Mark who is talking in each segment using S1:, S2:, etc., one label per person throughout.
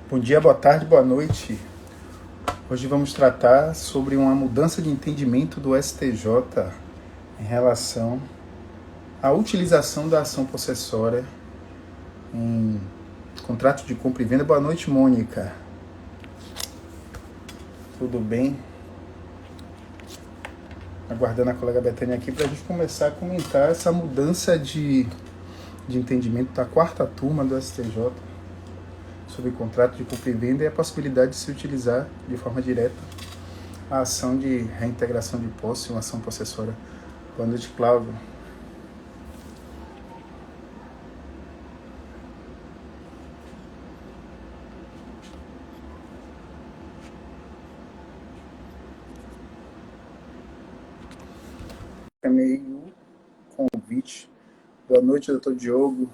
S1: Bom dia, boa tarde, boa noite. Hoje vamos tratar sobre uma mudança de entendimento do STJ em relação à utilização da ação possessória em contrato de compra e venda. Boa noite, Mônica. Tudo bem? Aguardando a colega Betânia aqui para a gente começar a comentar essa mudança de entendimento da quarta turma do STJ sobre contrato de compra e venda e a possibilidade de se utilizar de forma direta a ação de reintegração de posse, uma ação possessória. Boa noite, Cláudio. Chamei o convite. Boa noite, doutor Diogo.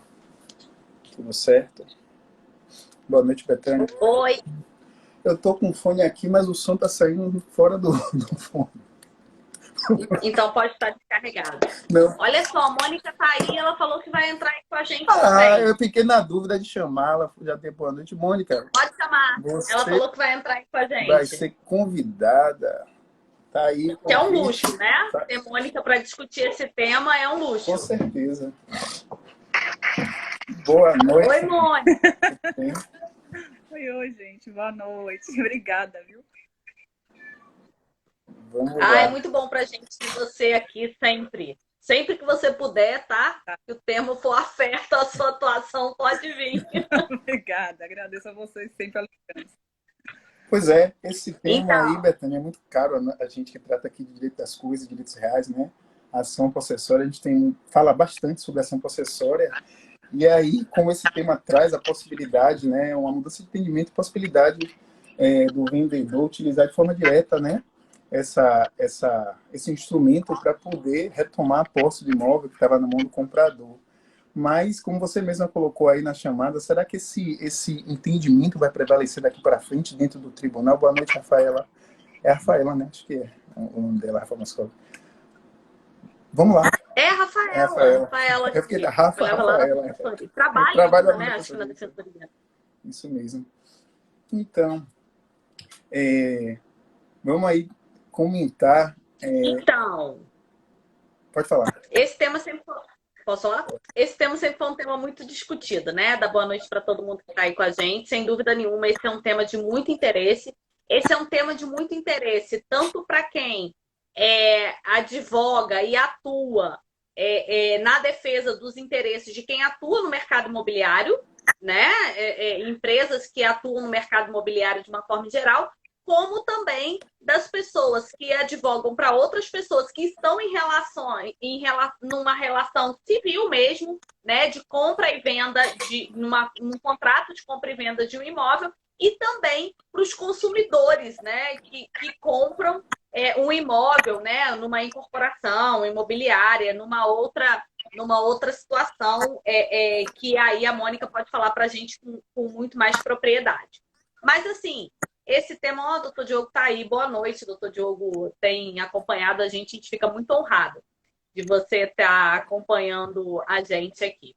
S1: Tudo certo? Boa noite, Betânia.
S2: Oi.
S1: Eu tô com o fone aqui, mas o som tá saindo fora do fone.
S2: Então pode estar descarregado.
S1: Não.
S2: Olha só, a Mônica tá aí, ela falou que vai entrar aí com a gente também.
S1: Eu fiquei na dúvida de chamá-la. Já dei boa noite, Mônica.
S2: Pode chamar.
S1: Você
S2: Ela falou que vai entrar aí com a
S1: vai
S2: gente.
S1: ser convidada. Tá aí.
S2: Que é um luxo, né?
S1: Tá.
S2: Ter Mônica para discutir esse tema é um luxo.
S1: Com certeza. Boa noite.
S2: Oi, Mônica.
S3: Oi, gente. Boa noite. Obrigada, viu?
S1: Vamos lá.
S2: É muito bom pra gente ter você aqui sempre. Sempre que você puder, tá? Se o termo for afeto à sua atuação, pode vir.
S3: Obrigada. Agradeço a vocês sempre a lembrança.
S1: Pois é, esse tema
S2: Então,
S1: aí, Betânia, é muito caro. A gente que trata aqui de direito das coisas, direitos reais, né? A ação possessória, a gente fala bastante sobre a ação possessória. E aí, como esse tema traz a possibilidade, né? Uma mudança de entendimento e possibilidade do vendedor utilizar de forma direta, né? Esse instrumento para poder retomar a posse do imóvel que estava na mão do comprador. Mas, como você mesma colocou aí na chamada, será que esse entendimento vai prevalecer daqui para frente dentro do tribunal? Boa noite, Rafaela. É a Rafaela, né? Acho que é o nome dela, Rafa Mascova. Vamos lá.
S2: é a Rafaela. Rafaela
S1: Eu fiquei da Rafa,
S2: leva lá na
S1: Rafaela.
S2: defensoria. Trabalha
S1: Trabalho
S2: ainda, né? Acho que na
S1: defensoria.
S2: defensoria.
S1: Isso mesmo. Então, vamos aí comentar.
S2: Então,
S1: Pode falar.
S2: esse tema sempre foi... Posso falar? Esse tema sempre foi um tema muito discutido, né? Dá boa noite para todo mundo que está aí com a gente. Sem dúvida nenhuma, esse é um tema de muito interesse. Esse é um tema de muito interesse, tanto para quem advoga e atua na defesa dos interesses de quem atua no mercado imobiliário, né? Empresas que atuam no mercado imobiliário de uma forma geral, como também das pessoas que advogam para outras pessoas que estão numa relação civil mesmo, né, de compra e venda, num contrato de compra e venda de um imóvel, e também para os consumidores, né, que compram um imóvel, né, numa incorporação imobiliária, numa outra situação, que aí a Mônica pode falar para a gente com muito mais propriedade. Mas, assim, esse tema, o doutor Diogo está aí. Boa noite, doutor Diogo tem acompanhado a gente fica muito honrado de você estar acompanhando a gente aqui.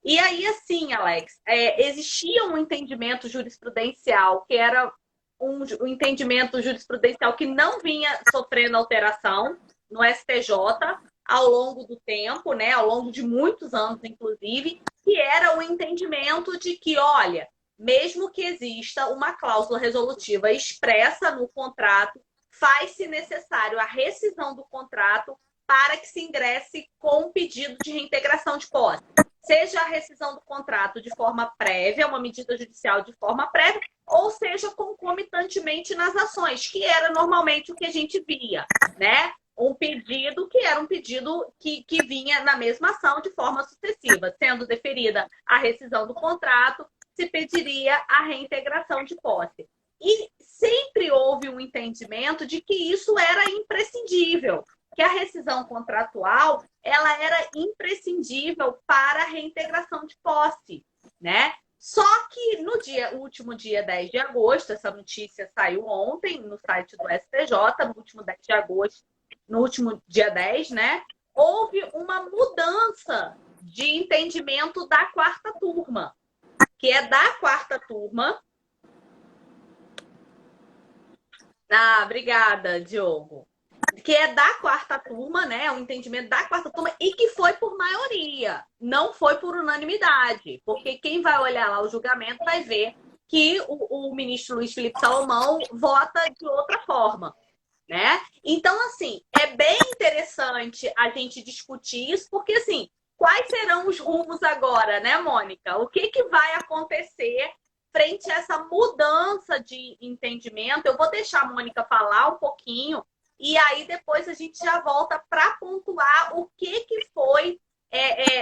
S2: E aí, assim, Alex, existia um entendimento jurisprudencial que era um entendimento jurisprudencial que não vinha sofrendo alteração no STJ ao longo do tempo, né, ao longo de muitos anos, inclusive, que era o entendimento de que, olha, mesmo que exista uma cláusula resolutiva expressa no contrato, faz-se necessário a rescisão do contrato para que se ingresse com um pedido de reintegração de posse. Seja a rescisão do contrato de forma prévia, uma medida judicial de forma prévia, ou seja concomitantemente nas ações, que era normalmente o que a gente via, né? Um pedido que era um pedido que vinha na mesma ação de forma sucessiva, sendo deferida a rescisão do contrato, se pediria a reintegração de posse. E sempre houve um entendimento de que isso era imprescindível, que a rescisão contratual ela era imprescindível para a reintegração de posse, né? Só que no último dia 10 de agosto, essa notícia saiu ontem no site do STJ, no último 10 de agosto, no último dia 10, né? Houve uma mudança de entendimento da quarta turma, que é da quarta turma, Ah, obrigada, Diogo. Que é da quarta turma, né? O entendimento da quarta turma e que foi por maioria, não foi por unanimidade, porque quem vai olhar lá o julgamento vai ver que o ministro Luiz Felipe Salomão vota de outra forma, né? Então, assim, é bem interessante a gente discutir isso, porque, assim, quais serão os rumos agora, né, Mônica? O que vai acontecer frente a essa mudança de entendimento? Eu vou deixar a Mônica falar um pouquinho e aí depois a gente já volta para pontuar o que foi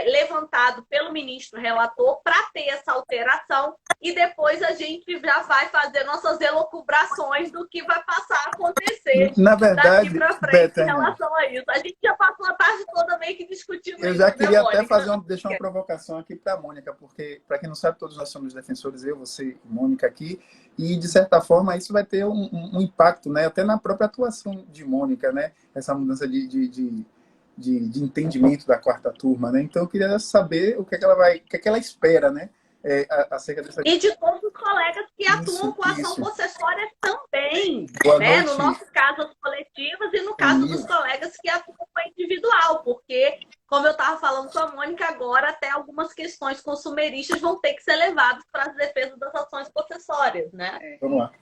S2: levantado pelo ministro relator para ter essa alteração e depois a gente já vai fazer nossas elucubrações do que vai passar a acontecer
S1: Na
S2: daqui
S1: verdade,
S2: para frente em
S1: Betânia,
S2: relação a isso. A gente já passou a tarde toda meio que discutindo
S1: eu
S2: isso,
S1: já
S2: né,
S1: queria até
S2: Mônica?
S1: deixar uma provocação aqui para a Mônica, porque, para quem não sabe, todos nós somos defensores, eu, você e Mônica aqui, e, de certa forma, isso vai ter um impacto, né, até na própria atuação de Mônica, né, essa mudança de entendimento da quarta turma, né? Então, eu queria saber o que é que ela vai, o que é que ela espera, né, acerca dessa...
S2: E de todos os colegas que atuam
S1: Isso,
S2: com ação
S1: isso.
S2: possessória também,
S1: Boa
S2: né? No
S1: noite,
S2: nosso caso, as coletivas, e no caso dos
S1: Emil.
S2: colegas que atuam com a individual, porque, como eu estava falando com a Mônica agora, até algumas questões consumeristas vão ter que ser levadas para as defesas das ações possessórias, né?
S1: Vamos lá.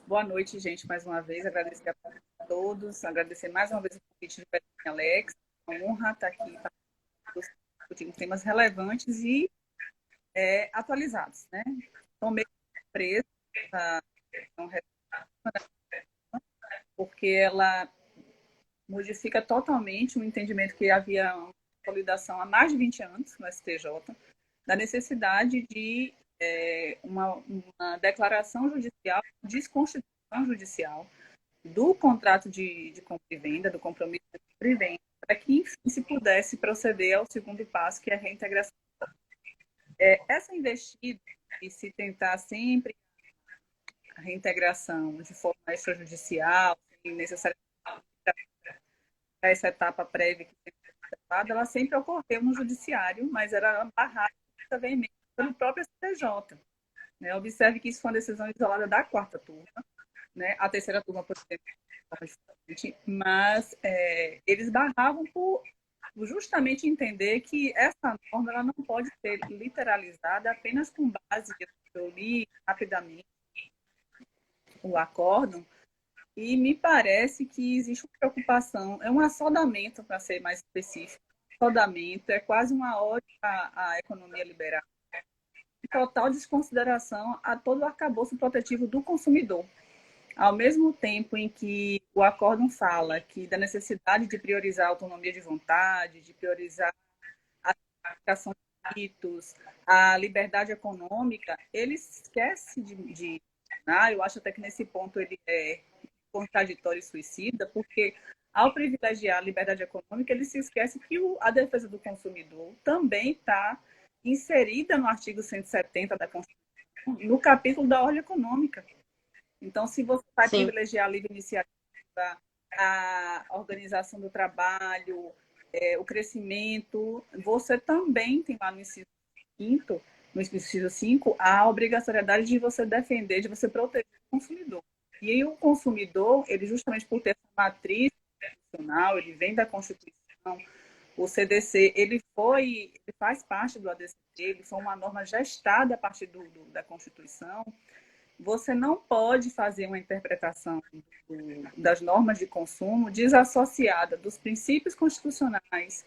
S3: Boa noite, gente, mais uma vez. Agradecer a todos, agradecer mais uma vez o convite de Betânia e Alex. É uma honra estar aqui para discutir temas relevantes e atualizados, né? Estou meio surpresa da questão, porque ela modifica totalmente o entendimento que havia uma consolidação há mais de 20 anos no STJ, da necessidade de uma declaração judicial, desconstituição judicial do contrato de compra e venda, do compromisso de compra e venda, para que, enfim, se pudesse proceder ao segundo passo, que é a reintegração. Essa investida e se tentar sempre a reintegração de forma extrajudicial, sem necessariamente essa etapa prévia que tem observado, ela sempre ocorreu no judiciário, mas era barrada veemente pelo próprio STJ. Né? Observe que isso foi uma decisão isolada da quarta turma, né? A terceira turma, por exemplo, mas eles barravam por justamente entender que essa norma ela não pode ser literalizada apenas com base, eu li rapidamente o acórdão, e me parece que existe uma preocupação, é um assodamento, para ser mais específico, assodamento, é quase uma ode à economia liberal, total desconsideração a todo o arcabouço protetivo do consumidor. Ao mesmo tempo em que o acórdão fala que da necessidade de priorizar a autonomia de vontade, de priorizar a aplicação de direitos, a liberdade econômica, ele esquece eu acho até que nesse ponto ele é contraditório e suicida, porque ao privilegiar a liberdade econômica, ele se esquece que a defesa do consumidor também está inserida no artigo 170 da Constituição, no capítulo da ordem econômica. Então, se você vai
S2: Sim.
S3: privilegiar a livre iniciativa, a organização do trabalho, o crescimento, você também tem lá no inciso 5, a obrigatoriedade de você defender, de você proteger o consumidor. E aí o consumidor, ele justamente por ter essa matriz constitucional, ele vem da Constituição, o CDC, ele faz parte do ADCT, ele foi uma norma gestada a partir da Constituição. Você não pode fazer uma interpretação das normas de consumo desassociada dos princípios constitucionais,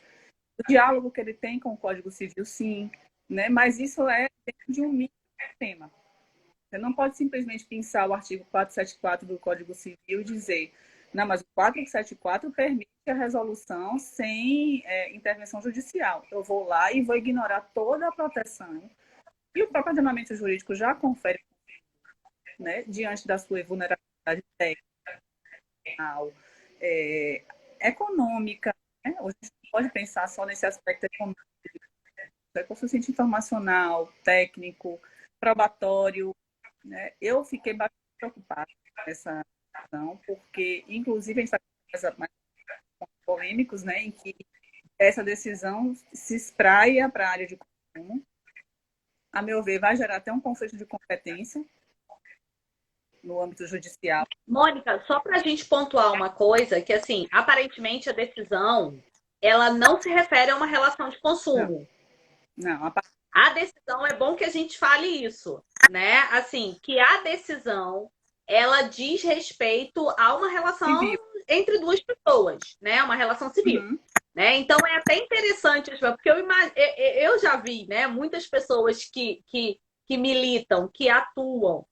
S3: do diálogo que ele tem com o Código Civil, sim, né? Mas isso é dentro de um mínimo tema. Você não pode simplesmente pensar o artigo 474 do Código Civil e dizer, não, mas o 474 permite a resolução sem intervenção judicial. Eu vou lá e vou ignorar toda a proteção. E o próprio ordenamento jurídico já confere, né, diante da sua vulnerabilidade técnica, econômica, né? Hoje a gente pode pensar só nesse aspecto econômico, coeficiente informacional, técnico, probatório, né? Eu fiquei bastante preocupada com essa questão, porque, inclusive, a gente está mais polêmicos, né, em que essa decisão se espraia para a área de consumo. A meu ver, vai gerar até um conflito de competência, no âmbito judicial.
S2: Mônica, só para a gente pontuar uma coisa, que assim, aparentemente a decisão, ela não se refere a uma relação de consumo.
S3: Não,
S2: A decisão, é bom que a gente fale isso, né? Assim, que a decisão, ela diz respeito a uma relação
S3: civil.
S2: entre duas pessoas, né? Uma relação civil.
S3: Uhum.
S2: Né? Então é até interessante, porque eu já vi, né, muitas pessoas que militam, que atuam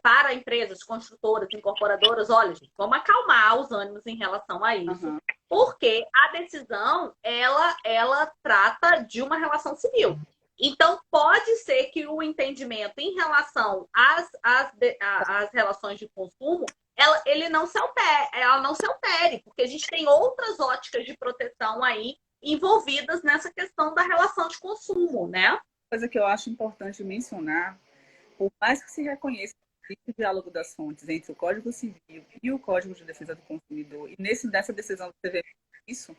S2: para empresas, construtoras, incorporadoras. Olha, gente, vamos acalmar os ânimos em relação a isso,
S3: Uhum.
S2: porque a decisão ela trata de uma relação civil. Então, pode ser que o entendimento em relação às relações de consumo ela não se altere, porque a gente tem outras óticas de proteção aí envolvidas nessa questão da relação de consumo, né?
S3: Coisa que eu acho importante mencionar, por mais que se reconheça o diálogo das fontes entre o Código Civil e o Código de Defesa do Consumidor, e nessa decisão você vê isso,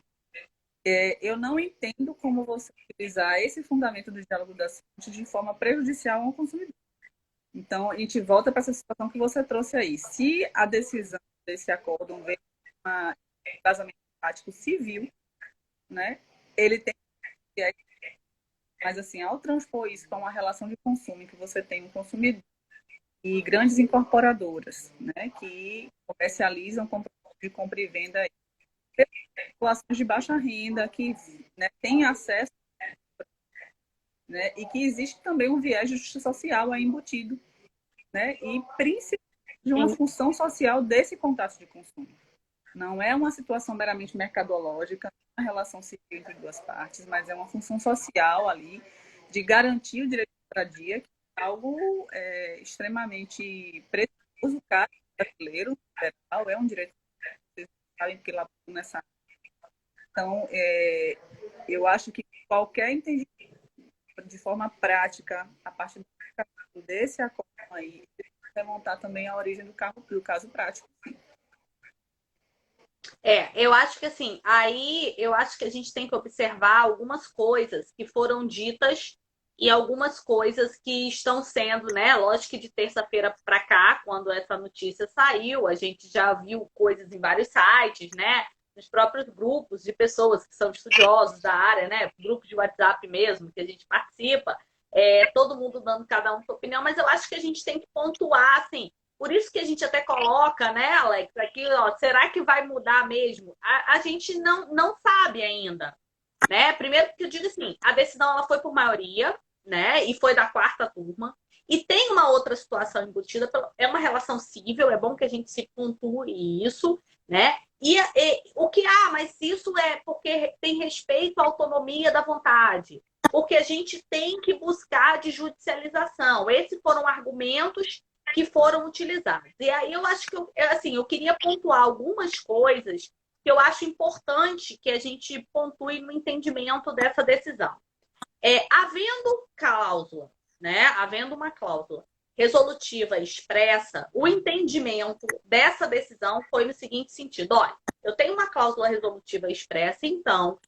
S3: eu não entendo como você utilizar esse fundamento do diálogo das fontes de forma prejudicial ao consumidor. Então, a gente volta para essa situação que você trouxe aí. Se a decisão desse acórdão vem de um casamento prático civil, né, ele tem que... Mas, assim, ao transpor isso para uma relação de consumo, em que você tem um consumidor e grandes incorporadoras, né, que comercializam de compra e venda, populações de baixa renda, que, né, têm acesso, né, e que existe também um viés de justiça social aí embutido, né, e principalmente de uma função social desse contrato de consumo. Não é uma situação meramente mercadológica, uma relação civil entre duas partes, mas é uma função social ali de garantir o direito de moradia, que é algo extremamente precioso, caro, brasileiro, federal, é um direito que vocês sabem que lá nessa. Então, eu acho que qualquer entendimento de forma prática, a partir desse acordo aí, remontar também a origem do caso prático.
S2: Eu acho que assim, aí eu acho que a gente tem que observar algumas coisas que foram ditas e algumas coisas que estão sendo, né? Lógico que de terça-feira para cá, quando essa notícia saiu, a gente já viu coisas em vários sites, né? Nos próprios grupos de pessoas que são estudiosos da área, né? Grupos de WhatsApp mesmo, que a gente participa, todo mundo dando cada um sua opinião, mas eu acho que a gente tem que pontuar, assim, por isso que a gente até coloca, né, Alex, aqui, ó, será que vai mudar mesmo? A gente não sabe ainda, né? Primeiro que eu digo assim, a decisão ela foi por maioria, né? E foi da quarta turma. E tem uma outra situação embutida, é uma relação civil, é bom que a gente se pontue isso, né? E o que, mas isso é porque tem respeito à autonomia da vontade, porque a gente tem que buscar de judicialização. Esses foram argumentos que foram utilizados. E aí eu acho que eu queria pontuar algumas coisas que eu acho importante que a gente pontue no entendimento dessa decisão. Havendo cláusula, né? Havendo uma cláusula resolutiva expressa, o entendimento dessa decisão foi no seguinte sentido: olha, eu tenho uma cláusula resolutiva expressa, então,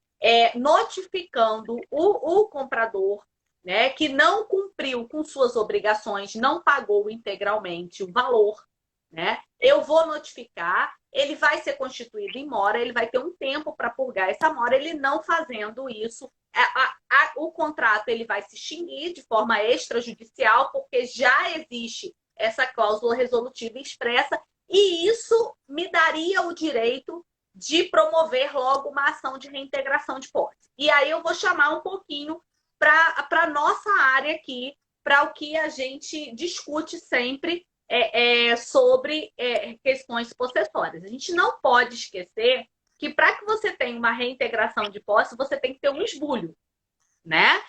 S2: notificando o comprador, né, que não cumpriu com suas obrigações, não pagou integralmente o valor, né? Eu vou notificar, ele vai ser constituído em mora, ele vai ter um tempo para purgar essa mora, ele não fazendo isso, o contrato ele vai se extinguir de forma extrajudicial, porque já existe essa cláusula resolutiva expressa, e isso me daria o direito de promover logo uma ação de reintegração de posse. E aí eu vou chamar um pouquinho para a nossa área aqui, para o que a gente discute sempre sobre questões possessórias. A gente não pode esquecer que para que você tenha uma reintegração de posse, você tem que ter um esbulho, né?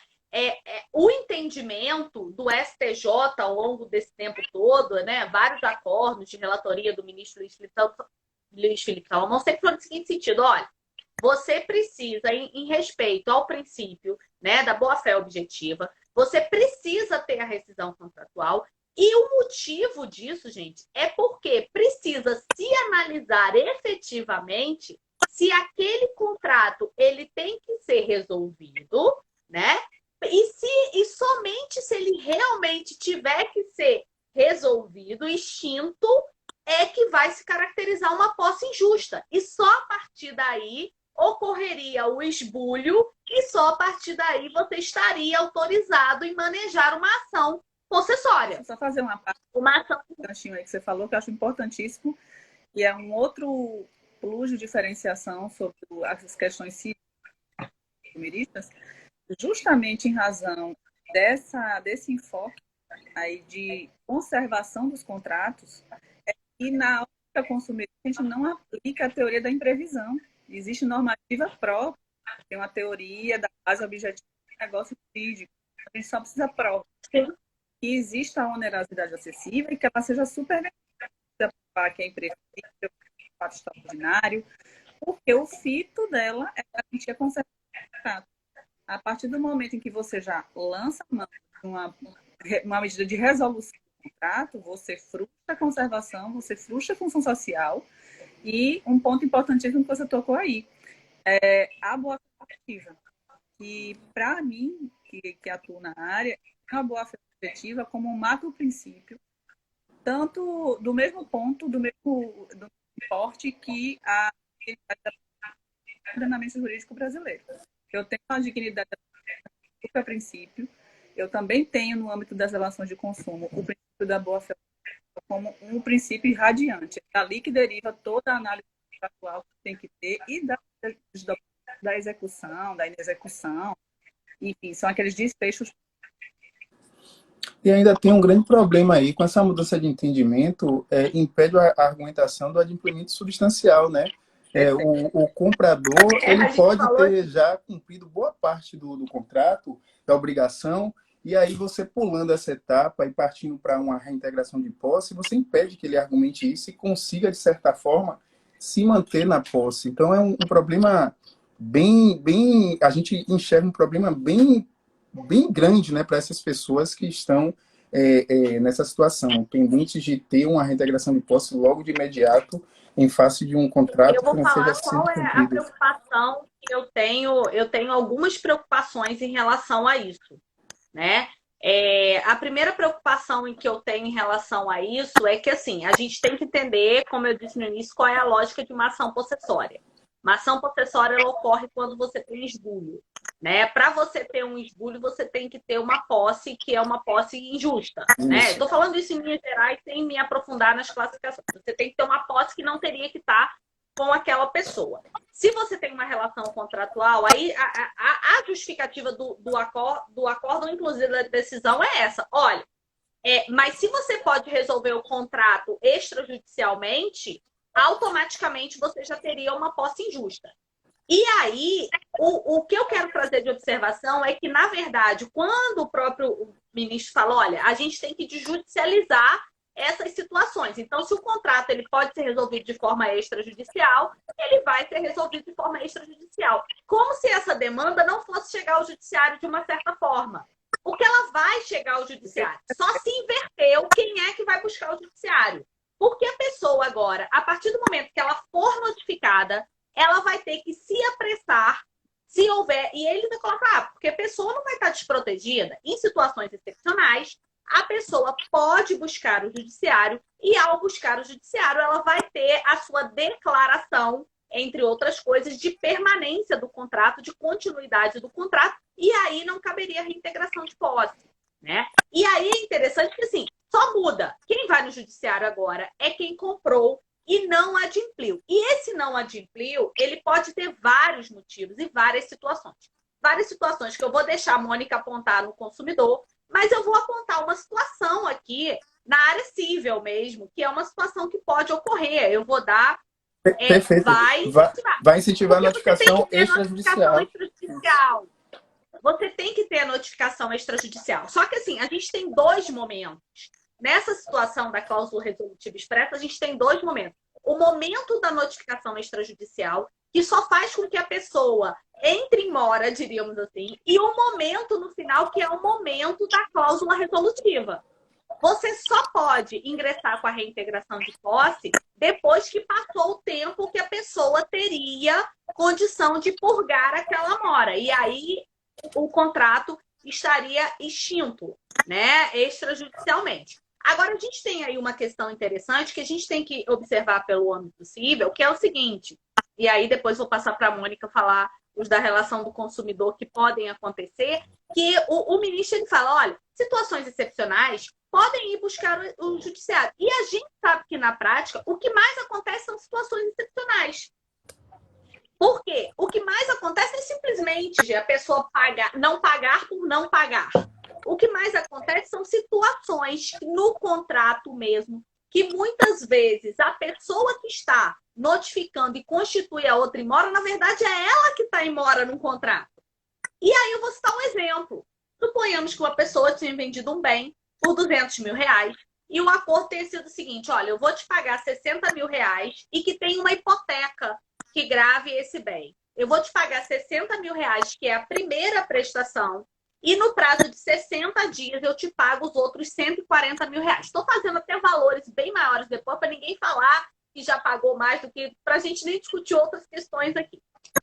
S2: O entendimento do STJ ao longo desse tempo todo, né? Vários acordos de relatoria do ministro Luiz Felipe Salomão sempre foram no seguinte sentido: olha, você precisa, em respeito ao princípio, né, da boa-fé objetiva, você precisa ter a rescisão contratual. E o motivo disso, gente, é porque precisa se analisar efetivamente se aquele contrato ele tem que ser resolvido, né? E somente se ele realmente tiver que ser resolvido, extinto, é que vai se caracterizar uma posse injusta. E só a partir daí ocorreria o esbulho e só a partir daí você estaria autorizado em manejar uma ação possessória.
S3: Deixa eu só fazer uma parte
S2: Uma ação...
S3: do ganchinho aí que você falou, que eu acho importantíssimo, e é um outro plus de diferenciação sobre as questões civis, justamente em razão desse enfoque aí de conservação dos contratos, e na ótica consumidor a gente não aplica a teoria da imprevisão. Existe normativa própria, tem uma teoria da base objetiva do negócio jurídico. A gente só precisa prova que exista a onerosidade acessível e que ela seja supervencionada, que é imprevisível, fato extraordinário, porque o fito dela é garantir a conservação do contrato. A partir do momento em que você já lança uma medida de resolução do contrato, você frustra a conservação, você frustra a função social. E um ponto importantíssimo que você tocou aí, a boa-fé objetiva. Que, para mim, que atuo na área, a boa-fé objetiva como um macro princípio, tanto do mesmo ponto, do mesmo porte que a ordenamento jurídico brasileiro. Eu tenho a dignidade a princípio, eu também tenho no âmbito das relações de consumo o princípio da boa-fé como um princípio irradiante. É dali que deriva toda a análise contratual que tem que ter e da execução, da inexecução, enfim, são aqueles desfechos.
S1: E ainda tem um grande problema aí, com essa mudança de entendimento, impede a argumentação do adimplemento substancial, né? O comprador ele pode ter já cumprido boa parte do contrato, da obrigação, e aí você pulando essa etapa e partindo para uma reintegração de posse, você impede que ele argumente isso e consiga, de certa forma, se manter na posse. Então é um problema a gente enxerga um problema bem grande, né, para essas pessoas que estão nessa situação, pendentes de ter uma reintegração de posse logo de imediato, em face de um contrato que não seja sendo cumprido.
S2: Qual é a preocupação que eu tenho. Eu tenho algumas preocupações em relação a isso, né? A primeira preocupação em que eu tenho em relação a isso é que, assim, a gente tem que entender, como eu disse no início, qual é a lógica de uma ação possessória. Uma ação possessória ela ocorre quando você tem esbulho, né? Para você ter um esbulho, você tem que ter uma posse que é uma posse injusta, né? Estou falando isso em linhas gerais sem me aprofundar nas classificações. Você tem que ter uma posse que não teria que estar com aquela pessoa. Se você tem uma relação contratual, aí a justificativa do acordo, inclusive da decisão, é essa. Olha, mas se você pode resolver o contrato extrajudicialmente, automaticamente você já teria uma posse injusta. E aí, o que eu quero trazer de observação é que, na verdade, quando o próprio ministro fala, olha, a gente tem que judicializar essas situações. Então, se o contrato ele pode ser resolvido de forma extrajudicial, ele vai ser resolvido de forma extrajudicial. Como se essa demanda não fosse chegar ao judiciário de uma certa forma. Porque ela vai chegar ao judiciário. Só se inverteu quem é que vai buscar o judiciário. Porque a pessoa agora, a partir do momento que ela for notificada, ela vai ter que se apressar, se houver... E ele vai colocar, porque a pessoa não vai estar desprotegida. Em situações excepcionais, a pessoa pode buscar o judiciário e, ao buscar o judiciário, ela vai ter a sua declaração, entre outras coisas, de permanência do contrato, de continuidade do contrato, e aí não caberia reintegração de posse, né? E aí é interessante que, assim, só muda. Quem vai no judiciário agora é quem comprou e não adimpliu. E esse não adimpliu, ele pode ter vários motivos e várias situações. Várias situações que eu vou deixar a Mônica apontar no consumidor, mas eu vou apontar uma situação aqui na área civil mesmo, que é uma situação que pode ocorrer. Eu vou dar...
S1: Perfeito. Vai incentivar a notificação extrajudicial.
S2: Você tem que ter a notificação extrajudicial. Só que, assim, a gente tem dois momentos. Nessa situação da cláusula resolutiva expressa, a gente tem dois momentos. O momento da notificação extrajudicial, que só faz com que a pessoa entre em mora, diríamos assim, e o momento no final, que é o momento da cláusula resolutiva. Você só pode ingressar com a reintegração de posse depois que passou o tempo que a pessoa teria condição de purgar aquela mora. E aí o contrato estaria extinto, né, extrajudicialmente. Agora, a gente tem aí uma questão interessante que a gente tem que observar pelo âmbito possível, que é o seguinte, e aí depois vou passar para a Mônica falar os da relação do consumidor que podem acontecer, que o ministro ele fala, olha, situações excepcionais podem ir buscar o judiciário. E a gente sabe que, na prática, o que mais acontece são situações excepcionais. Por quê? O que mais acontece é simplesmente a pessoa não pagar por não pagar. O que mais acontece são situações no contrato mesmo, que muitas vezes a pessoa que está notificando e constitui a outra imora, na verdade é ela que está imora no contrato. E aí eu vou citar um exemplo. Suponhamos que uma pessoa tinha vendido um bem por R$ 200.000 e o acordo tenha sido o seguinte, olha, eu vou te pagar R$ 60.000 e que tem uma hipoteca que grave esse bem. Eu vou te pagar R$ 60.000, que é a primeira prestação, e no prazo de 60 dias eu te pago os outros R$ 140.000. Estou fazendo até valores bem maiores depois, para ninguém falar que já pagou mais do que... para a gente nem discutir outras questões aqui.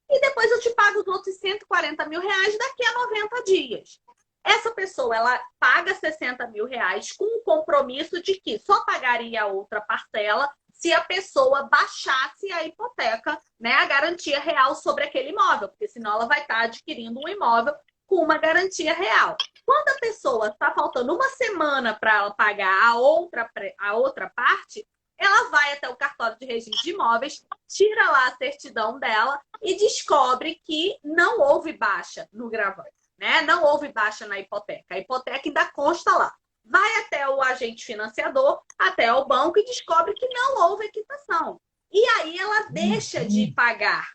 S2: E depois eu te pago os outros R$ 140.000 daqui a 90 dias. Essa pessoa, ela paga R$ 60.000 com o compromisso de que só pagaria a outra parcela se a pessoa baixasse a hipoteca, né, a garantia real sobre aquele imóvel, porque senão ela vai estar adquirindo um imóvel com uma garantia real. Quando a pessoa está faltando uma semana para ela pagar a outra parte, ela vai até o cartório de registro de imóveis, tira lá a certidão dela e descobre que não houve baixa no gravame, né? Não houve baixa na hipoteca. A hipoteca ainda consta lá. Vai até o agente financiador, até o banco e descobre que não houve quitação. E aí ela deixa de pagar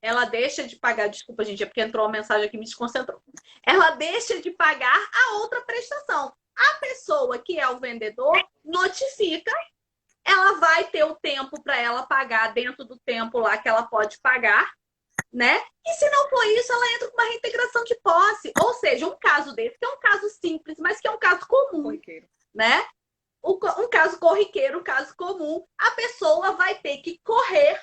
S2: ela deixa de pagar, desculpa, gente, é porque entrou uma mensagem aqui e me desconcentrou. Ela deixa de pagar a outra prestação. A pessoa que é o vendedor notifica, ela vai ter o tempo para ela pagar dentro do tempo lá que ela pode pagar, né? E se não for isso, ela entra com uma reintegração de posse. Ou seja, um caso desse, que é um caso simples, mas que é um caso comum, né? Um caso corriqueiro, um caso comum, a pessoa vai ter que correr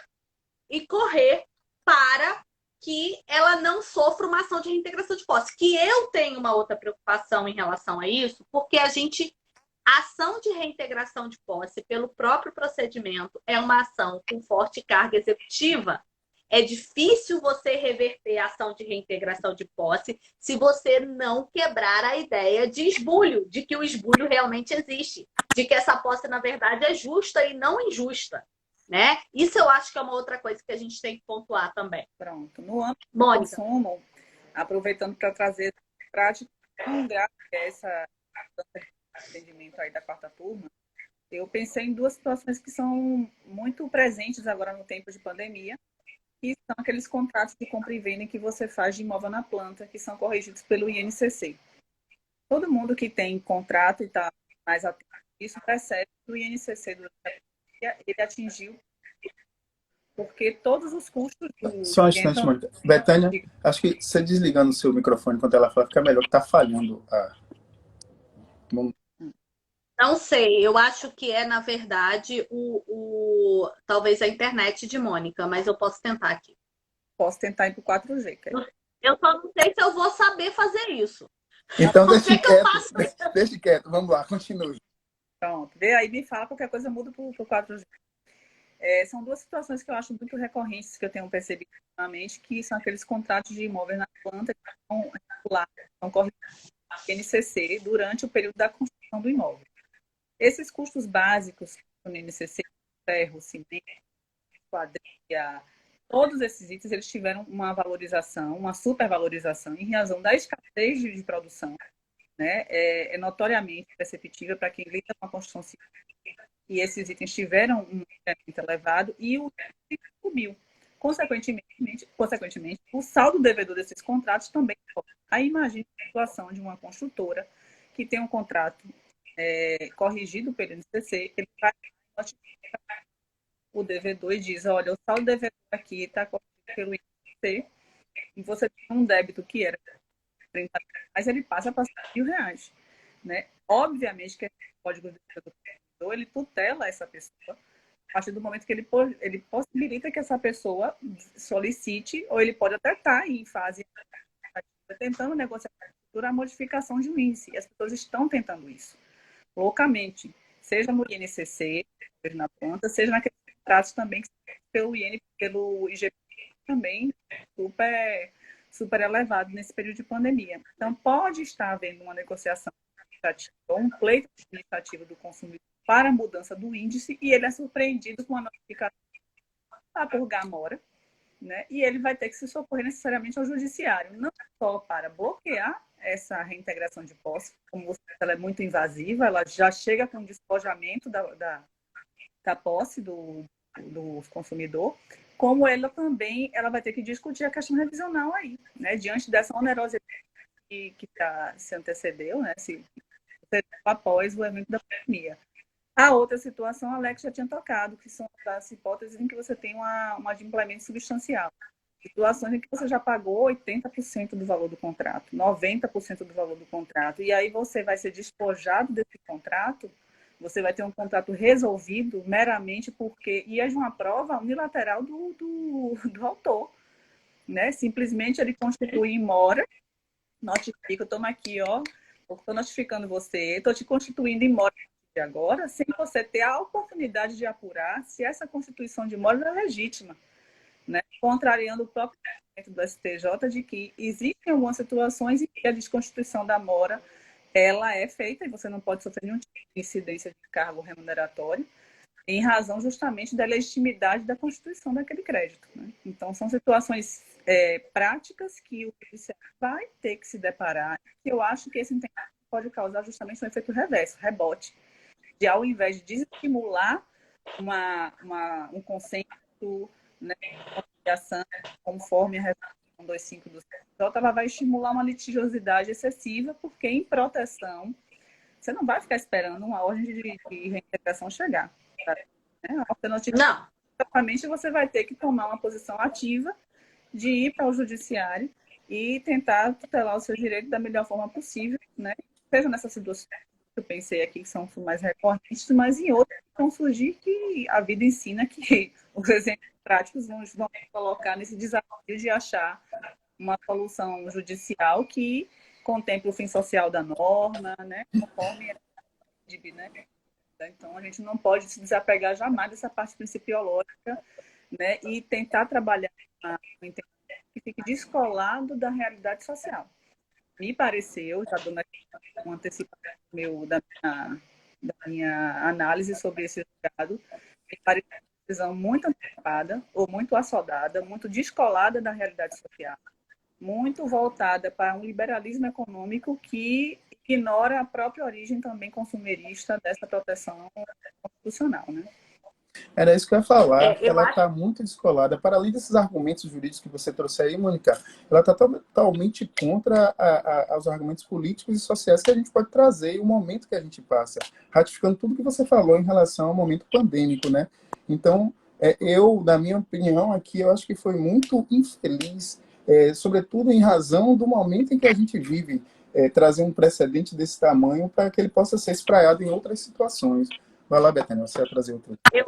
S2: para que ela não sofra uma ação de reintegração de posse. Que eu tenho uma outra preocupação em relação a isso, porque a ação de reintegração de posse, pelo próprio procedimento, é uma ação com forte carga executiva. É difícil você reverter a ação de reintegração de posse se você não quebrar a ideia de esbulho, de que o esbulho realmente existe, de que essa posse, na verdade, é justa e não injusta, né? Isso eu acho que é uma outra coisa que a gente tem que pontuar também.
S3: Pronto. No âmbito do
S2: Mônica.
S3: consumo, aproveitando para trazer prática tão grave essa atendimento aí da quarta turma, eu pensei em duas situações que são muito presentes agora no tempo de pandemia, que são aqueles contratos de compra e venda que você faz de imóvel na planta, que são corrigidos pelo INCC. Todo mundo que tem contrato e está mais atento a isso percebe que o INCC durante a pandemia ele atingiu porque todos os custos do...
S1: Só um instante, Mônica. Betânia, acho que você desligando o seu microfone enquanto ela fala, fica melhor, que está falhando.
S2: Não sei, eu acho que é, na verdade, talvez a internet de Mônica, mas eu posso tentar aqui.
S3: Posso tentar ir para o 4G, quer?
S2: Eu só não sei se eu vou saber fazer isso.
S1: Então, deixe quieto, vamos lá, continue.
S3: Pronto, vê aí, me fala, qualquer coisa muda para o 4G. São duas situações que eu acho muito recorrentes, que eu tenho percebido ultimamente, que são aqueles contratos de imóveis na planta que são corrigidos pelo INCC durante o período da construção do imóvel. Esses custos básicos do INCC, ferro, cimento, quadrilha, todos esses itens eles tiveram uma valorização, uma supervalorização em razão da escassez de produção, né? É notoriamente perceptível para quem lida com a construção civil, e esses itens tiveram um incremento elevado e o custo subiu. Consequentemente, o saldo devedor desses contratos também sobe. Aí imagine a situação de uma construtora que tem um contrato corrigido pelo INCC, ele vai notificar o devedor e diz, olha, o saldo devedor aqui está corrigido pelo INCC e você tem um débito que era 30 reais, ele passa para R$100.000, né? Obviamente que esse código de devedor ele tutela essa pessoa, A partir do momento que ele possibilita que essa pessoa solicite, ou ele pode até estar em fase tentando negociar a modificação de um índice. E as pessoas estão tentando isso loucamente, seja no INCC, seja na planta, seja naqueles contratos também que pelo IGP também super elevado nesse período de pandemia. Então, pode estar havendo uma negociação administrativa ou um pleito administrativo do consumidor para a mudança do índice e ele é surpreendido com uma notificação por Gamora, né? E ele vai ter que se socorrer necessariamente ao judiciário, não só para bloquear essa reintegração de posse, como você disse, ela é muito invasiva, ela já chega com despojamento da posse do consumidor, como ela também vai ter que discutir a questão revisional aí, né? Diante dessa onerosidade que se antecedeu, né? Após o evento da pandemia. A outra situação, a Alex já tinha tocado, que são as hipóteses em que você tem um adimplemento substancial. Situações em que você já pagou 80% do valor do contrato, 90% do valor do contrato, e aí você vai ser despojado desse contrato, você vai ter um contrato resolvido meramente porque ia de uma prova unilateral do autor, né? Simplesmente ele constitui em mora, notifica, toma aqui, ó, estou notificando você, estou te constituindo em mora agora, sem você ter a oportunidade de apurar se essa constituição de mora é legítima, né? Contrariando o próprio entendimento do STJ de que existem algumas situações em que a desconstituição da mora ela é feita e você não pode sofrer nenhum tipo de incidência de cargo remuneratório em razão justamente da legitimidade da constituição daquele crédito, né? Então, são situações práticas que o judiciário vai ter que se deparar, que eu acho que esse entendimento pode causar justamente um efeito reverso, rebote, de ao invés de desestimular um consenso, né, conciliação, conforme a resolução 25 do CNJ, ela vai estimular uma litigiosidade excessiva, porque em proteção, você não vai ficar esperando uma ordem de reintegração chegar. Tá? Né?
S2: Não.
S3: Exatamente, você vai ter que tomar uma posição ativa de ir para o judiciário e tentar tutelar os seus direitos da melhor forma possível, né? Seja nessas situações que eu pensei aqui, que são mais recorrentes, mas em outras que vão surgir que a vida ensina que os exemplos práticos vão colocar nesse desafio de achar uma solução judicial que contemple o fim social da norma, né? Conforme né? Então, a gente não pode se desapegar jamais dessa parte principiológica, né? E tentar trabalhar um entendimento que fique descolado da realidade social. Me pareceu, já dando aqui um antecipação da minha análise sobre esse julgado, me pareceu uma decisão muito antecipada, ou muito assodada, muito descolada da realidade social, muito voltada para um liberalismo econômico que ignora a própria origem também consumerista dessa proteção constitucional, né?
S1: Era isso que eu ia falar. Ela está muito descolada. Para além desses argumentos jurídicos que você trouxe aí, Mônica, ela está totalmente contra os argumentos políticos e sociais que a gente pode trazer e o momento que a gente passa, ratificando tudo que você falou em relação ao momento pandêmico, né? Então, eu, na minha opinião aqui, eu acho que foi muito infeliz, sobretudo em razão do momento em que a gente vive, trazer um precedente desse tamanho para que ele possa ser espraiado em outras situações. Vai lá, Betânia, você vai trazer outro.
S2: Eu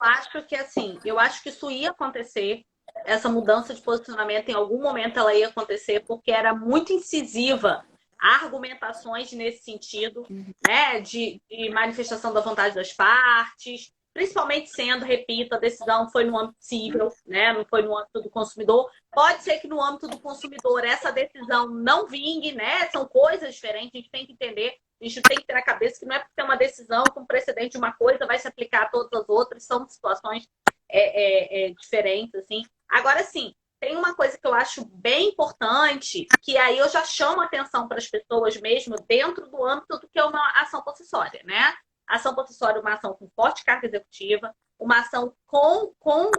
S2: acho que assim, eu acho que isso ia acontecer, essa mudança de posicionamento em algum momento ela ia acontecer, porque era muito incisiva argumentações nesse sentido, né, de manifestação da vontade das partes, principalmente sendo, repito, a decisão foi no âmbito civil, né, não foi no âmbito do consumidor. Pode ser que no âmbito do consumidor essa decisão não vingue, né, são coisas diferentes, a gente tem que entender. A gente tem que ter na cabeça que não é porque tem uma decisão com precedente de uma coisa vai se aplicar a todas as outras, são situações diferentes, assim. Agora, sim, tem uma coisa que eu acho bem importante, que aí eu já chamo a atenção para as pessoas mesmo dentro do âmbito do que é uma ação possessória, né? Ação possessória é uma ação com forte carga executiva, uma ação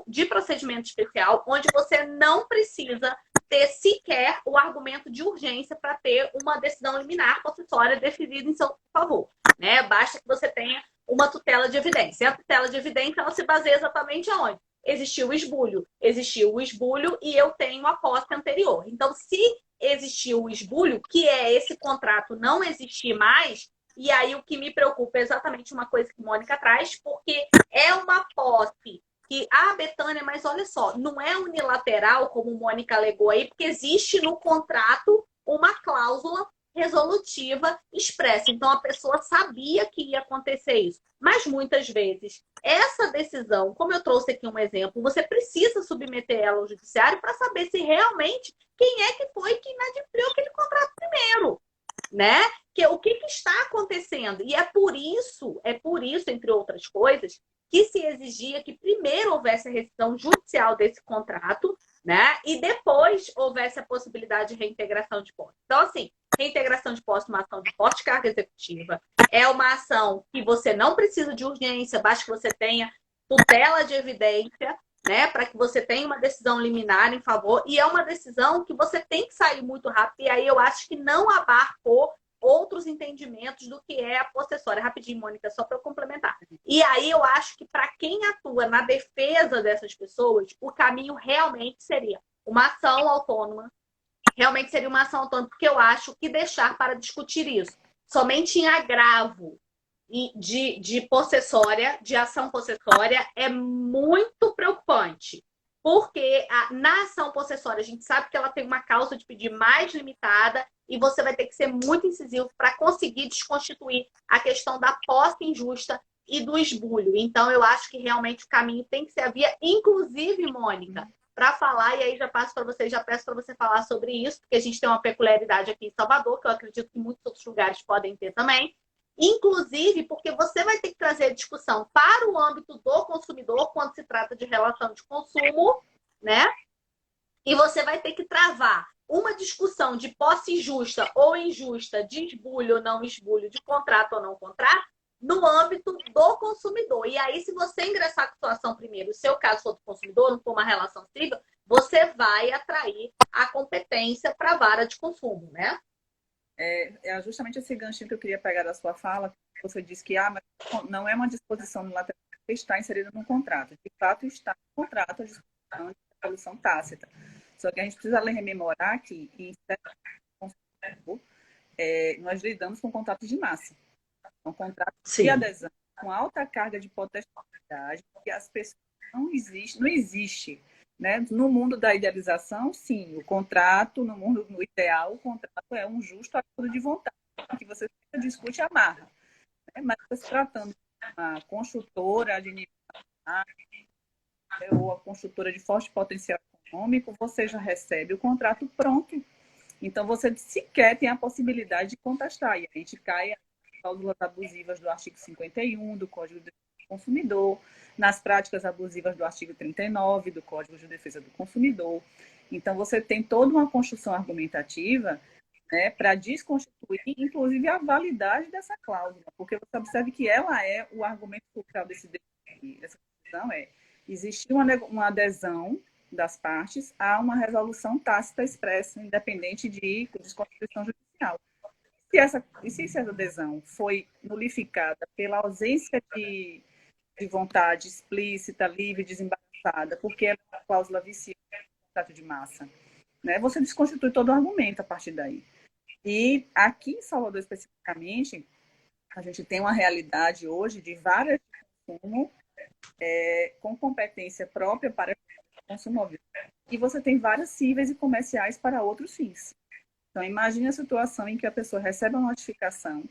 S2: de procedimento especial, onde você não precisa ter sequer o argumento de urgência para ter uma decisão liminar possessória decidida em seu favor, né? Basta que você tenha uma tutela de evidência. E a tutela de evidência ela se baseia exatamente aonde? Existiu o esbulho e eu tenho a posse anterior. Então, se existiu o esbulho, que é esse contrato não existir mais, E aí o que me preocupa é exatamente uma coisa que Mônica traz, porque é uma posse que, Betânia, mas olha só, não é unilateral, como Mônica alegou aí, porque existe no contrato uma cláusula resolutiva expressa. Então a pessoa sabia que ia acontecer isso. Mas muitas vezes essa decisão, como eu trouxe aqui um exemplo, você precisa submeter ela ao judiciário para saber se realmente quem é que foi que inadimpliu aquele contrato primeiro, né? O que está acontecendo? E é por isso, entre outras coisas, que se exigia que primeiro houvesse a rescisão judicial desse contrato, né? E depois houvesse a possibilidade de reintegração de posse. Então, assim, reintegração de posse, uma ação de forte carga executiva, é uma ação que você não precisa de urgência, basta que você tenha tutela de evidência, né, para que você tenha uma decisão liminar em favor, e é uma decisão que você tem que sair muito rápido, e aí eu acho que não abarcou outros entendimentos do que é a possessória. Rapidinho, Mônica, só para eu complementar. E aí eu acho que para quem atua na defesa dessas pessoas, o caminho realmente seria uma ação autônoma, porque eu acho que deixar para discutir isso somente em agravo de possessória, de ação possessória, é muito preocupante. Porque na ação possessória, a gente sabe que ela tem uma causa de pedir mais limitada e você vai ter que ser muito incisivo para conseguir desconstituir a questão da posse injusta e do esbulho. Então, eu acho que realmente o caminho tem que ser a via, inclusive, Mônica, para falar, e aí já passo para você, já peço para você falar sobre isso, porque a gente tem uma peculiaridade aqui em Salvador, que eu acredito que muitos outros lugares podem ter também. Inclusive, porque você vai ter que trazer a discussão para o âmbito do consumidor, quando se trata de relação de consumo, né? E você vai ter que travar uma discussão de posse justa ou injusta, de esbulho ou não esbulho, de contrato ou não contrato, no âmbito do consumidor. E aí, se você ingressar com a situação primeiro, o seu caso for do consumidor, não for uma relação civil, você vai atrair a competência para a vara de consumo, né?
S3: É justamente esse ganchinho que eu queria pegar da sua fala. Você disse que mas não é uma disposição unilateral que está inserida no contrato. De fato, está no contrato a disposição de resolução tácita. Só que a gente precisa rememorar que, em certo nós lidamos com contratos de massa. São contratos de adesão com alta carga de potestade, que as pessoas não existe. Né? No mundo da idealização, sim, o contrato, no mundo ideal, o contrato é um justo acordo de vontade, que você sempre discute e amarra. Né? Mas se tratando de uma construtora de nível ou a construtora de forte potencial econômico, você já recebe o contrato pronto. Então, você sequer tem a possibilidade de contestar. E a gente cai nas cláusulas abusivas do artigo 51 do Código de Defesa do Consumidor, nas práticas abusivas do artigo 39 do Código de Defesa do Consumidor. Então, você tem toda uma construção argumentativa, né, para desconstituir, inclusive, a validade dessa cláusula, porque você observa que ela é o argumento fulcral dessa decisão, existe uma adesão das partes a uma resolução tácita expressa, independente de desconstituição judicial. Se essa adesão foi nulificada pela ausência de vontade explícita, livre, desembaraçada, porque é uma cláusula viciante do contrato de massa, né? Você desconstitui todo o argumento a partir daí. E aqui em Salvador, especificamente, a gente tem uma realidade hoje de várias de consumo com competência própria para consumo. E você tem várias cíveis e comerciais para outros fins. Então, imagine a situação em que a pessoa recebe uma notificação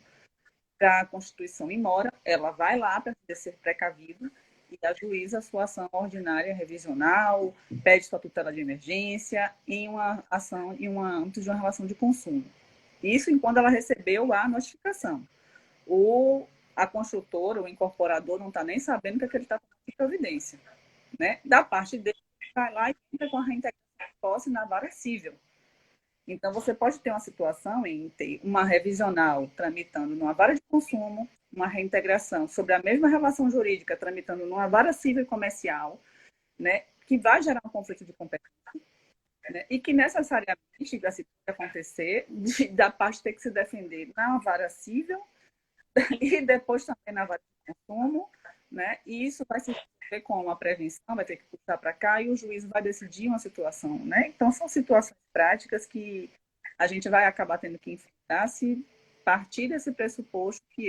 S3: da Constituição e mora, ela vai lá para ser precavido e ajuiza a sua ação ordinária revisional, pede sua tutela de emergência em uma ação, âmbito de uma relação de consumo. Isso enquanto ela recebeu a notificação. A construtora, o incorporador, não está nem sabendo que ele está tomando providência. Né? Da parte dele, vai lá e entra com a reintegração de posse na vara civil. Então, você pode ter uma situação em ter uma revisional tramitando numa vara de consumo, uma reintegração sobre a mesma relação jurídica tramitando numa vara civil e comercial, né, que vai gerar um conflito de competência, né, e que necessariamente vai acontecer da parte ter que se defender na vara civil e depois também na vara de consumo, né, e isso vai se resolver com uma prevenção, vai ter que puxar para cá e o juiz vai decidir uma situação, né? Então, são situações práticas que a gente vai acabar tendo que enfrentar se partir desse pressuposto que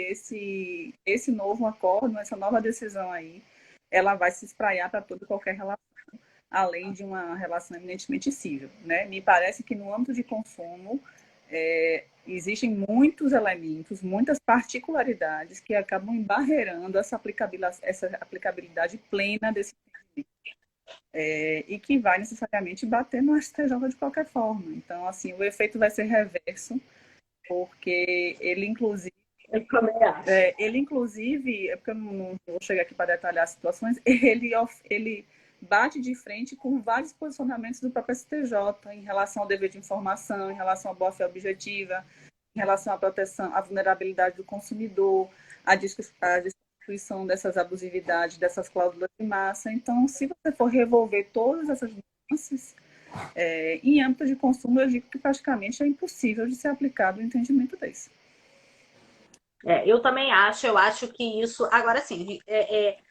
S3: esse novo acordo, essa nova decisão aí, ela vai se espraiar para toda e qualquer relação, além de uma relação eminentemente civil, né? Me parece que no âmbito de consumo existem muitos elementos, muitas particularidades que acabam embarreirando essa aplicabilidade plena desse entendimento. E que vai necessariamente bater no STJ de qualquer forma. Então, assim, o efeito vai ser reverso, porque ele, inclusive, é porque eu não vou chegar aqui para detalhar as situações, ele bate de frente com vários posicionamentos do próprio STJ em relação ao dever de informação, em relação à boa-fé objetiva, em relação à proteção, à vulnerabilidade do consumidor, à destituição dessas abusividades, dessas cláusulas de massa. Então, se você for revolver todas essas nuances, em âmbito de consumo, eu digo que praticamente é impossível de ser aplicado um entendimento desse.
S2: Eu também acho, eu acho que isso... Agora, sim,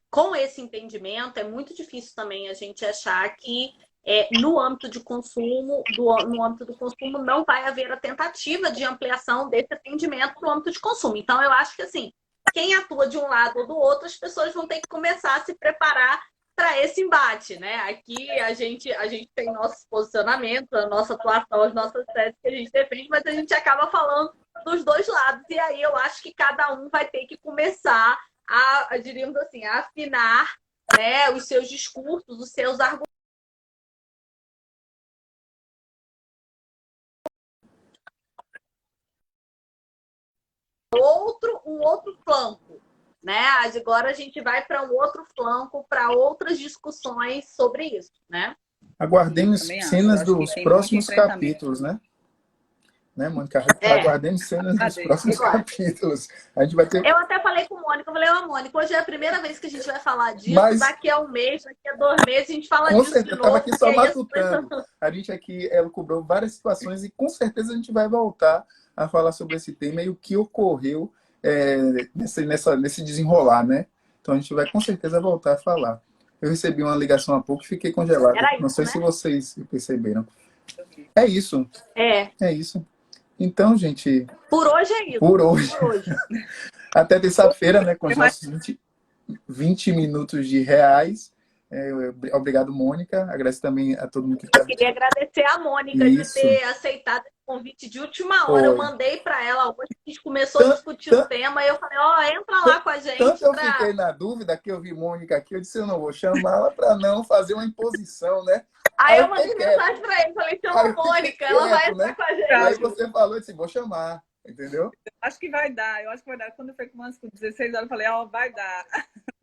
S2: com esse entendimento, é muito difícil também a gente achar que no âmbito de consumo, no âmbito do consumo, não vai haver a tentativa de ampliação desse atendimento no âmbito de consumo. Então, eu acho que, assim, quem atua de um lado ou do outro, as pessoas vão ter que começar a se preparar para esse embate, né? Aqui a gente tem nossos posicionamentos, a nossa atuação, as nossas teses que a gente defende, mas a gente acaba falando dos dois lados. E aí eu acho que cada um vai ter que começar diríamos assim, a afinar, né, os seus discursos, os seus argumentos. Um outro flanco, né? Agora a gente vai para um outro flanco, para outras discussões sobre isso, né?
S1: Aguardemos cenas dos próximos capítulos, né? Mônica? Aguardemos cenas dos próximos capítulos. A gente vai ter...
S2: Eu até falei com o Mônica, eu falei, Mônica, hoje é a primeira vez que a gente vai falar disso, daqui a um mês, daqui a 2 meses, a gente fala disso de novo.
S1: Eu estava aqui só matutando. A gente aqui cobrou várias situações e com certeza a gente vai voltar a falar sobre esse tema e o que ocorreu nesse desenrolar, né? Então a gente vai com certeza voltar a falar. Eu recebi uma ligação há pouco e fiquei congelado. Não sei se vocês perceberam. É isso. É isso. Então, gente...
S2: Por hoje é isso.
S1: Por hoje. Até terça-feira, né? Com os nossos 20 minutos de reais. Obrigado, Mônica. Agradeço também a todo mundo que está...
S2: Eu queria agradecer a Mônica de ter aceitado esse convite de última hora. Eu mandei para ela, hoje a gente começou a discutir o tema, e eu falei, entra lá com a gente.
S1: Tanto eu fiquei na dúvida que eu vi Mônica aqui, eu disse, eu não vou chamá-la para não fazer uma imposição, né?
S2: Aí eu mandei mensagem para ele, falei, chama a Mônica, ela vai entrar com a gente.
S1: Aí você falou, eu disse, vou chamar, entendeu?
S3: Acho que vai dar, Quando foi com umas 16 horas, eu falei, vai dar.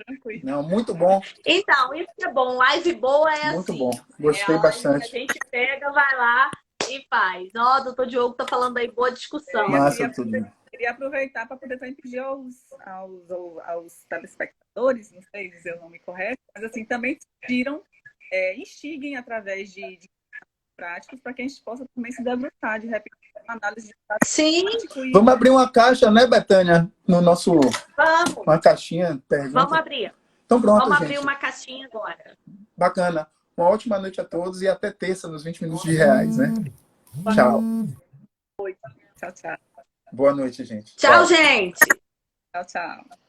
S3: Tranquilo.
S1: Não, muito bom.
S2: Então, isso é bom, live boa é
S1: muito
S2: assim.
S1: Muito bom, gostei bastante.
S2: A gente pega, vai lá e faz. Doutor Diogo tá falando aí, boa discussão.
S1: Massa, tudo.
S3: Queria aproveitar para poder pedir aos telespectadores, não sei dizer o nome correto, mas assim, também instiguem através de práticos para que a gente possa também se debruçar de repente uma análise de dados.
S2: Sim.
S1: Vamos abrir uma caixa, né, Betânia? No nosso...
S2: Vamos.
S1: Uma caixinha, pergunta.
S2: Vamos abrir.
S1: Então pronto,
S2: Vamos
S1: gente.
S2: abrir uma caixinha agora.
S1: Bacana. Uma ótima noite a todos e até terça nos 20 minutos de reais, né? Tchau.
S3: Tchau, tchau.
S1: Boa noite, gente.
S2: Tchau, gente.
S3: Tchau, tchau.